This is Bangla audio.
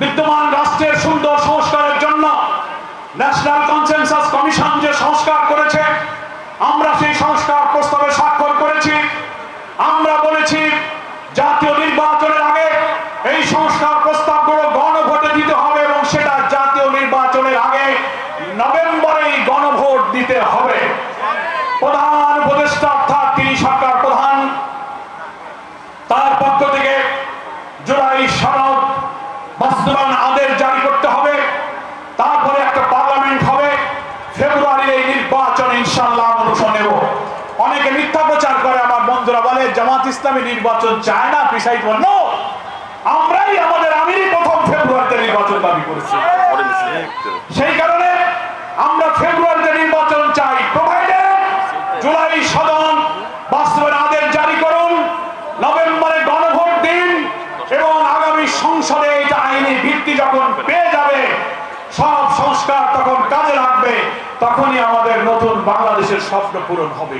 বিদ্যমান রাষ্ট্রের সুন্দর সংস্কারের জন্য ন্যাশনাল কনসেনসাস কমিশন যে সংস্কার করেছে, আমরা সেই সংস্কার প্রস্তাবে স্বাক্ষর করেছি। আমরা বলেছি জাতীয় নির্বাচনের আগে এই সংস্কার প্রস্তাবগুলো গণভোটে দিতে হবে এবং সেটা জাতীয় নির্বাচনের আগে নভেম্বরেই গণভোট দিতে হবে। প্রধান উপদেষ্টা অর্থাৎ তিনি সরকার প্রধান, তার পক্ষ থেকে জুলাই সনদ বাস্তবায়ন আদেশ জারি করতে হবে। তারপরে একটা পার্লামেন্ট হবে। ফেব্রুয়ারির এই নির্বাচন ইনশাআল্লাহ আমরা নেব। অনেকে মিথ্যা প্রচার করে, আমার বন্ধুরা বলে জামাত ইসলামী নির্বাচন চায় না, প্রিসাইড বল নো, আমরাই আমাদের আমিরই প্রথম ফেব্রুয়ারিতে নির্বাচন দাবি করেছি। সেই কারণে আমরা ফেব্রুয়ারিতে নির্বাচন চাই, প্রোভাইডেড জুলাই সদন বাস্তবায়ন আদেশ জারি করুন, নভেম্বরে গণভোট দিন এবং আগামী সংসদে এটা আইনি ভিত্তি যখন পেয়ে যাবে, সব সংস্কার তখন কাজে লাগবে, তখনই আমাদের নতুন বাংলাদেশের স্বপ্ন পূরণ হবে।